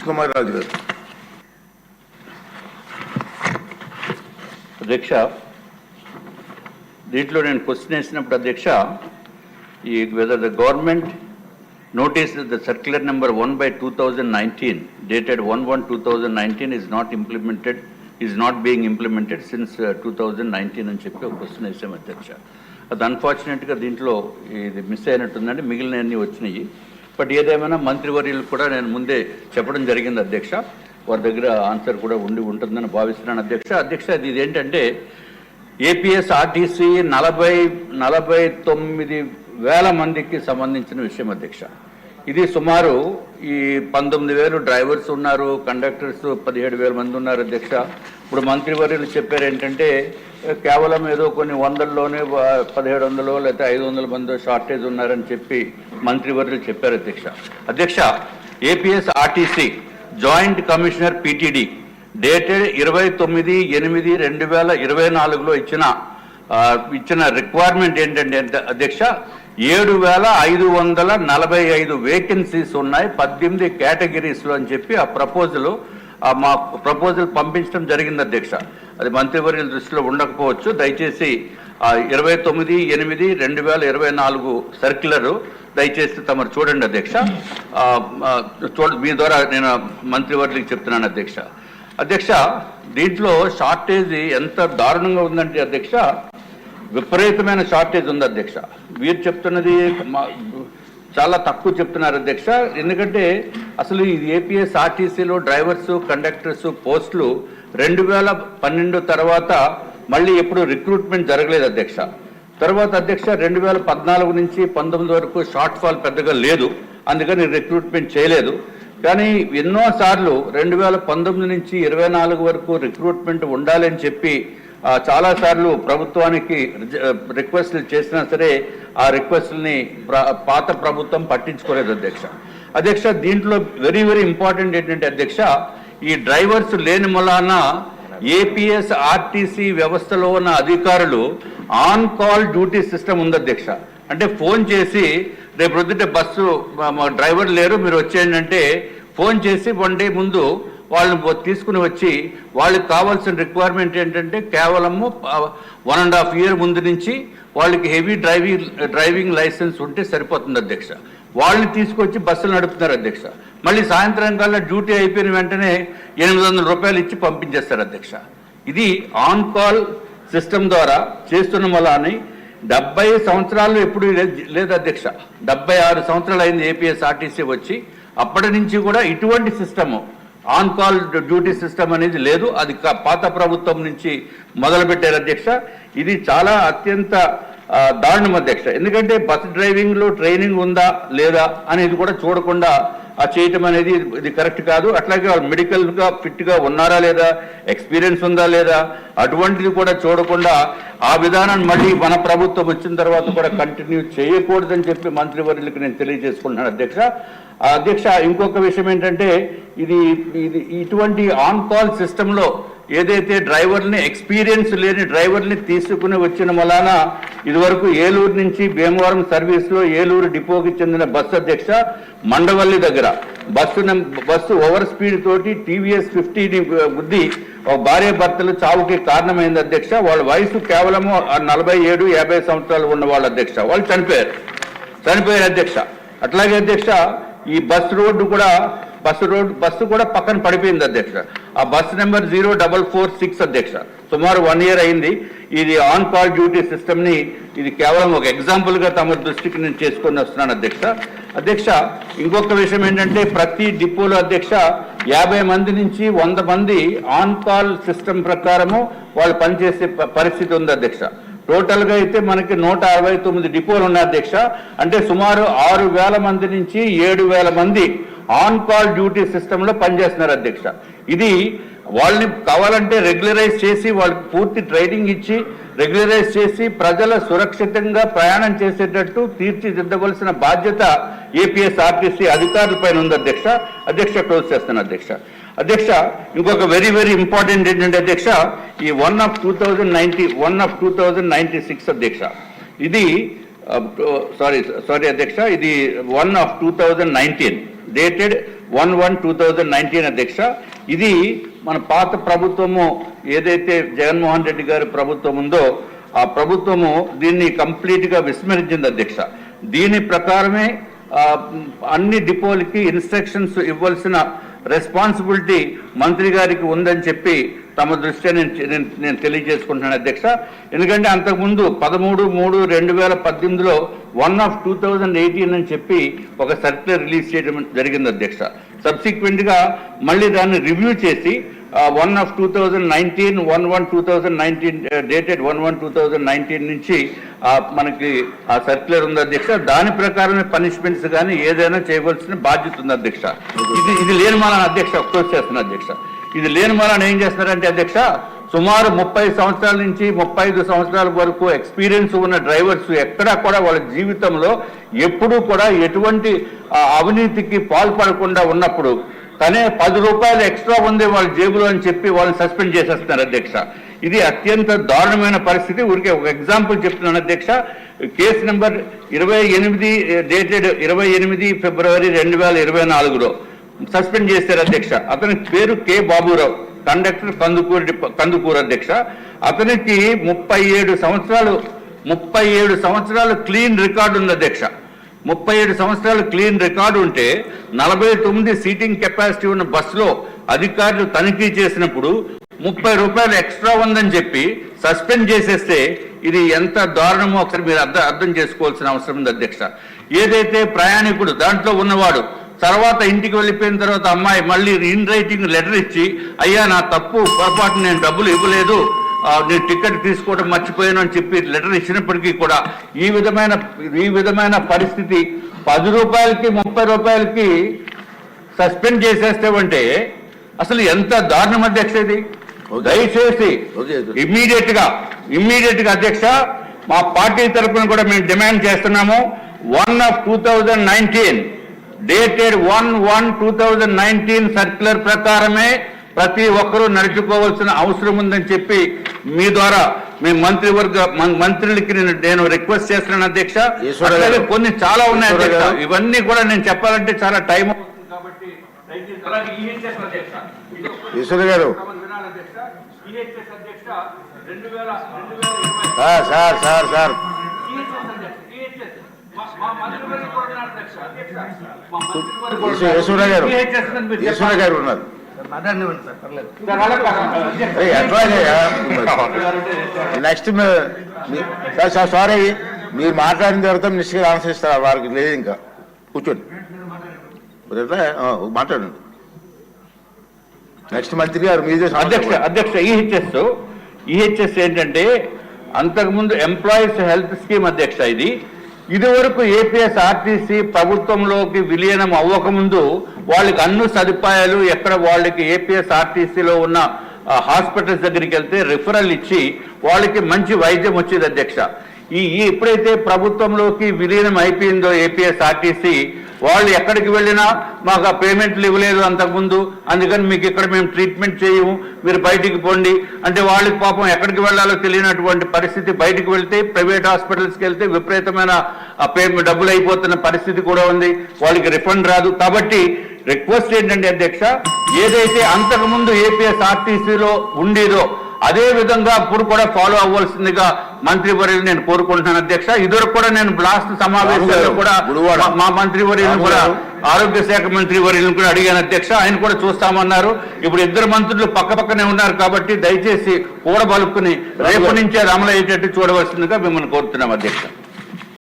కుమార్ రాజు గారు. అధ్యక్ష, దీంట్లో నేను క్వశ్చన్ వేసినప్పుడు అధ్యక్ష, ఈ whether the government notice that the circular number 1/2019 dated 1/1/2019 is not being implemented since 2019 అని చెప్పి ఒక క్వశ్చన్ వేసాం అధ్యక్ష. అది అన్ఫార్చునేట్గా దీంట్లో ఇది మిస్ అయినట్టుందండి, మిగిలినవన్నీ వచ్చినాయి. బట్ ఏదేమైనా మంత్రివర్యులు కూడా నేను ముందే చెప్పడం జరిగింది అధ్యక్ష, వారి దగ్గర ఆన్సర్ కూడా ఉంటుందని భావిస్తున్నాను అధ్యక్ష. అధ్యక్ష, ఇది ఏంటంటే ఏపీఎస్ ఆర్టీసీ 49,000 మందికి సంబంధించిన విషయం అధ్యక్ష. ఇది సుమారు ఈ 19,000 డ్రైవర్స్ ఉన్నారు, కండక్టర్స్ 17,000 మంది ఉన్నారు అధ్యక్ష. ఇప్పుడు మంత్రివర్యులు చెప్పారు ఏంటంటే కేవలం ఏదో కొన్ని వందల్లోనే 1,700 లేకపోతే 500 మంది షార్టేజ్ ఉన్నారని చెప్పి మంత్రివర్యులు చెప్పారు అధ్యక్ష. అధ్యక్ష, APS RTC joint commissioner PTD dated 29/8/2024లో ఇచ్చిన రిక్వైర్మెంట్ ఏంటంటే అధ్యక్ష, 7,545 వేకెన్సీస్ ఉన్నాయి 18 కేటగిరీస్లో అని చెప్పి ఆ మా ప్రపోజల్ పంపించడం జరిగింది అధ్యక్ష. అది మంత్రివర్యుల దృష్టిలో ఉండకపోవచ్చు. దయచేసి 29/8/2024 సర్క్యులర్ దయచేసి తమరు చూడండి అధ్యక్ష. మీ ద్వారా నేను మంత్రివర్యులకు చెప్తున్నాను అధ్యక్ష. అధ్యక్ష, దీంట్లో షార్టేజ్ ఎంత దారుణంగా ఉందంటే అధ్యక్ష, విపరీతమైన షార్టేజ్ ఉంది అధ్యక్ష. వీరు చెప్తున్నది చాలా తక్కువ చెప్తున్నారు అధ్యక్ష. ఎందుకంటే అసలు ఈ ఏపీఎస్ ఆర్టీసీలో డ్రైవర్స్ కండక్టర్స్ పోస్టులు 2012 తర్వాత మళ్ళీ ఎప్పుడు రిక్రూట్మెంట్ జరగలేదు అధ్యక్ష. తర్వాత అధ్యక్ష 2014 నుంచి 19 వరకు షార్ట్ ఫాల్ పెద్దగా లేదు, అందుకని రిక్రూట్మెంట్ చేయలేదు. కానీ ఎన్నోసార్లు 2019 నుంచి 24 వరకు రిక్రూట్మెంట్ ఉండాలని చెప్పి చాలాసార్లు ప్రభుత్వానికి రిక్వెస్ట్లు చేసినా సరే ఆ రిక్వెస్ట్ని పాత ప్రభుత్వం పట్టించుకోలేదు అధ్యక్ష. అధ్యక్ష, దీంట్లో వెరీ వెరీ ఇంపార్టెంట్ ఏంటంటే అధ్యక్ష, ఈ డ్రైవర్స్ లేని మూలాన ఏపీఎస్ ఆర్టీసీ వ్యవస్థలో ఉన్న అధికారులు ఆన్ కాల్ డ్యూటీ సిస్టమ్ ఉంది అధ్యక్ష. అంటే ఫోన్ చేసి రేపు పొద్దుటే బస్సు డ్రైవర్ లేరు మీరు వచ్చేయండి అంటే ఫోన్ చేసి 1 డే ముందు వాళ్ళని తీసుకుని వచ్చి వాళ్ళకి కావాల్సిన రిక్వైర్మెంట్ ఏంటంటే కేవలము 1.5 year ముందు నుంచి వాళ్ళకి హెవీ డ్రైవింగ్ లైసెన్స్ ఉంటే సరిపోతుంది అధ్యక్ష. వాళ్ళని తీసుకొచ్చి బస్సులు నడుపుతున్నారు అధ్యక్ష. మళ్ళీ సాయంత్రం కల్లా డ్యూటీ అయిపోయిన వెంటనే 800 రూపాయలు ఇచ్చి పంపించేస్తారు అధ్యక్ష. ఇది ఆన్ కాల్ సిస్టమ్ ద్వారా చేస్తున్న వల్ల 70 సంవత్సరాలు ఎప్పుడు లేదు అధ్యక్ష. 76 సంవత్సరాలు అయింది ఏపీఎస్ ఆర్టీసీ వచ్చి. అప్పటి నుంచి కూడా ఇటువంటి system on call duty system అనేది లేదు. అది పాత ప్రభుత్వం నుంచి మొదలుపెట్టారు అధ్యక్ష. ఇది చాలా అత్యంత దారుణం అధ్యక్ష. ఎందుకంటే బస్ డ్రైవింగ్లో ట్రైనింగ్ ఉందా లేదా అనేది కూడా చూడకుండా చేయటం అనేది ఇది కరెక్ట్ కాదు. అట్లాగే వాళ్ళు మెడికల్గా ఫిట్గా ఉన్నారా లేదా, ఎక్స్పీరియన్స్ ఉందా లేదా, అటువంటిది కూడా చూడకుండా ఆ విధానాన్ని మళ్ళీ మన ప్రభుత్వం వచ్చిన తర్వాత కూడా కంటిన్యూ చేయకూడదని చెప్పి మంత్రివర్యులకు నేను తెలియజేసుకుంటున్నాను అధ్యక్ష. అధ్యక్ష, ఇంకొక విషయం ఏంటంటే ఇది ఇటువంటి ఆన్ కాల్ సిస్టంలో ఏదైతే డ్రైవర్ని ఎక్స్పీరియన్స్ లేని డ్రైవర్ని తీసుకుని వచ్చిన వలన ఇదివరకు ఏలూరు నుంచి భీమవరం సర్వీస్లో ఏలూరు డిపోకి చెందిన బస్సు అధ్యక్ష మండవల్లి దగ్గర బస్సు ఓవర్ స్పీడ్ తోటి టీవీఎస్ 50ని గుద్ది ఒక భార్య భర్తలు చావుకి కారణమైంది అధ్యక్ష. వాళ్ళ వయసు కేవలము 47-50 సంవత్సరాలు ఉన్న వాళ్ళ అధ్యక్ష. వాళ్ళు చనిపోయారు అధ్యక్ష. అట్లాగే అధ్యక్ష, ఈ బస్సు కూడా పక్కన పడిపోయింది అధ్యక్ష. ఆ బస్సు నెంబర్ 0446 అధ్యక్ష. సుమారు 1 year అయింది. ఇది ఆన్ కాల్ డ్యూటీ సిస్టమ్ని ఇది కేవలం ఒక ఎగ్జాంపుల్గా తమ దృష్టికి నేను చేసుకొని వస్తున్నాను అధ్యక్ష. అధ్యక్ష, ఇంకొక విషయం ఏంటంటే ప్రతి డిపోలో అధ్యక్ష 50 మంది నుంచి 100 మంది ఆన్ కాల్ సిస్టమ్ ప్రకారము వాళ్ళు పనిచేసే పరిస్థితి ఉంది అధ్యక్ష. టోటల్గా అయితే మనకి 169 డిపోలు ఉన్నాయి అధ్యక్ష. అంటే సుమారు 6,000 మంది నుంచి 7,000 మంది ఆన్ కాల్ డ్యూటీ సిస్టంలో పనిచేస్తున్నారు అధ్యక్ష. ఇది వాళ్ళని కావాలంటే రెగ్యులరైజ్ చేసి వాళ్ళకి పూర్తి ట్రైనింగ్ ఇచ్చి రెగ్యులరైజ్ చేసి ప్రజల సురక్షితంగా ప్రయాణం చేసేటట్టు తీర్చిదిద్దవలసిన బాధ్యత ఏపీఎస్ ఆర్టీసీ అధికారులపైన ఉంది అధ్యక్ష. అధ్యక్ష, క్లోజ్ చేస్తాను అధ్యక్ష. అధ్యక్ష, ఇంకొక వెరీ వెరీ ఇంపార్టెంట్ ఏంటంటే అధ్యక్ష, ఈ 1/2096 అధ్యక్ష. ఇది సారీ అధ్యక్ష, ఇది 1/2019 dated 11/2019 అధ్యక్ష. ఇది మన పాత ప్రభుత్వము ఏదైతే జగన్మోహన్ రెడ్డి గారి ప్రభుత్వం ఉందో ఆ ప్రభుత్వము దీన్ని కంప్లీట్గా విస్మరించింది అధ్యక్ష. దీని ప్రకారమే అన్ని డిపోలకి ఇన్స్ట్రక్షన్స్ ఇవ్వాల్సిన రెస్పాన్సిబిలిటీ మంత్రి గారికి ఉందని చెప్పి తమ దృష్ట్యా నేను తెలియజేసుకుంటున్నాను అధ్యక్ష. ఎందుకంటే అంతకుముందు 13/3/2018లో 1/2018 అని చెప్పి ఒక సర్క్యులర్ రిలీజ్ చేయడం జరిగింది అధ్యక్ష. సబ్సిక్వెంట్గా మళ్ళీ దాన్ని రివ్యూ చేసి 1/2019 11/2019 డేటెడ్ 1/1/2019 నుంచి మనకి ఆ సర్క్యులర్ ఉంది అధ్యక్ష. దాని ప్రకారమే పనిష్మెంట్స్ కానీ ఏదైనా చేయవలసిన బాధ్యత ఉంది అధ్యక్ష. ఇది లేని మాలని అధ్యక్ష క్లోజ్ చేస్తున్నా అధ్యక్ష. ఇది లేని మాలని ఏం చేస్తున్నారంటే అధ్యక్ష, సుమారు 30 సంవత్సరాల నుంచి 35 సంవత్సరాల వరకు ఎక్స్పీరియన్స్ ఉన్న డ్రైవర్స్ ఎక్కడా కూడా వాళ్ళ జీవితంలో ఎప్పుడూ కూడా ఎటువంటి అవినీతికి పాల్పడకుండా ఉన్నప్పుడు తనే 10 రూపాయలు ఎక్స్ట్రా ఉంది వాళ్ళ జేబులో అని చెప్పి వాళ్ళని సస్పెండ్ చేసేస్తున్నారు అధ్యక్ష. ఇది అత్యంత దారుణమైన పరిస్థితి. ఊరికే ఒక ఎగ్జాంపుల్ చెప్తున్నాను అధ్యక్ష. కేసు నెంబర్ 28 డేటెడ్ 28 ఫిబ్రవరి 2024లో సస్పెండ్ చేశారు అధ్యక్ష. అతని పేరు కె బాబురావు, కండక్టర్ కందుకూరు అధ్యక్ష. అతనికి 37 సంవత్సరాలు క్లీన్ రికార్డు ఉంది అధ్యక్ష. 37 సంవత్సరాలు క్లీన్ రికార్డు ఉంటే 49 సీటింగ్ కెపాసిటీ ఉన్న బస్సులో అధికారులు తనిఖీ చేసినప్పుడు 30 రూపాయలు ఎక్స్ట్రా ఉందని చెప్పి సస్పెండ్ చేసేస్తే ఇది ఎంత దారుణమో ఒకసారి మీరు అర్థం చేసుకోవాల్సిన అవసరం ఉంది అధ్యక్ష. ఏదైతే ప్రయాణికుడు దాంట్లో ఉన్నవాడు తర్వాత ఇంటికి వెళ్ళిపోయిన తర్వాత అమ్మాయి మళ్ళీ ఇన్ రైటింగ్ లెటర్ ఇచ్చి, అయ్యా నా తప్పు పొరపాటు, నేను డబ్బులు ఇవ్వలేదు, నేను టికెట్ తీసుకోవడం మర్చిపోయాను అని చెప్పి లెటర్ ఇచ్చినప్పటికీ కూడా ఈ విధమైన పరిస్థితి 10 రూపాయలకి 30 రూపాయలకి సస్పెండ్ చేసేస్తామంటే అసలు ఎంత దారుణం అధ్యక్ష ఇది. దయచేసి ఇమ్మీడియట్ గా అధ్యక్ష మా పార్టీ తరఫున కూడా మేము డిమాండ్ చేస్తున్నాము. 1/2019 డేటెడ్ 1/1/2019 సర్క్యులర్ ప్రకారమే ప్రతి ఒక్కరూ నడుచుకోవాల్సిన అవసరం ఉందని చెప్పి మీ ద్వారా మీ మంత్రులకి నేను రిక్వెస్ట్ చేస్తున్నాను అధ్యక్ష. కొన్ని చాలా ఉన్నాయి అధ్యక్ష, ఇవన్నీ కూడా నేను చెప్పాలంటే చాలా టైం అవుతుంది కాబట్టి ఈశ్వర్ గారు సార్ ఈశ్వర గారు ఉన్నారు. నెక్స్ట్ సారీ మీరు మాట్లాడిన తర్వాత మినిస్టర్ గారు ఆన్సర్ ఇస్తారు. వారికి లేదు ఇంకా కూర్చోండి మాట్లాడండి. నెక్స్ట్ మంత్రి గారు మీరు అధ్యక్ష ఈహెచ్ఎస్ ఏంటంటే అంతకుముందు ఎంప్లాయీస్ హెల్త్ స్కీమ్ అధ్యక్ష. ఇదివరకు ఏపీఎస్ ఆర్టీసీ ప్రభుత్వంలోకి విలీనం అవ్వకముందు వాళ్ళకి అన్ని సదుపాయాలు ఎక్కడ వాళ్ళకి ఏపీఎస్ ఆర్టీసీలో ఉన్న హాస్పిటల్స్ దగ్గరికి వెళ్తే రిఫరల్ ఇచ్చి వాళ్ళకి మంచి వైద్యం వచ్చేది అధ్యక్ష. ఎప్పుడైతే ప్రభుత్వంలోకి విలీనం అయిపోయిందో ఏపీఎస్ ఆర్టీసీ, వాళ్ళు ఎక్కడికి వెళ్ళినా మాకు ఆ పేమెంట్లు ఇవ్వలేదు అంతకుముందు, అందుకని మీకు ఇక్కడ మేము ట్రీట్మెంట్ చేయము, మీరు బయటికి పోండి అంటే వాళ్ళకి పాపం ఎక్కడికి వెళ్ళాలో తెలియనటువంటి పరిస్థితి. బయటికి వెళ్తే ప్రైవేట్ హాస్పిటల్స్కి వెళ్తే విపరీతమైన డబ్బులు అయిపోతున్న పరిస్థితి కూడా ఉంది, వాళ్ళకి రిఫండ్ రాదు. కాబట్టి రిక్వెస్ట్ ఏంటంటే అధ్యక్ష, ఏదైతే అంతకుముందు ఏపీఎస్ ఆర్టీసీలో ఉండేదో అదే విధంగా ఇప్పుడు కూడా ఫాలో అవ్వాల్సిందిగా మంత్రివర్యులు నేను కోరుకుంటున్నాను అధ్యక్ష. ఇదివరకు కూడా నేను లాస్ట్ సమావేశాల్లో కూడా మా మంత్రివర్యులను కూడా ఆరోగ్య శాఖ మంత్రివర్యులను కూడా అడిగాను అధ్యక్ష. ఆయన కూడా చూస్తామన్నారు. ఇప్పుడు ఇద్దరు మంత్రులు పక్కనే ఉన్నారు కాబట్టి దయచేసి కూడబలుక్కుని రేపు నుంచే అది అమలు అయ్యేటట్టు చూడవలసిందిగా మిమ్మల్ని కోరుతున్నాం అధ్యక్ష.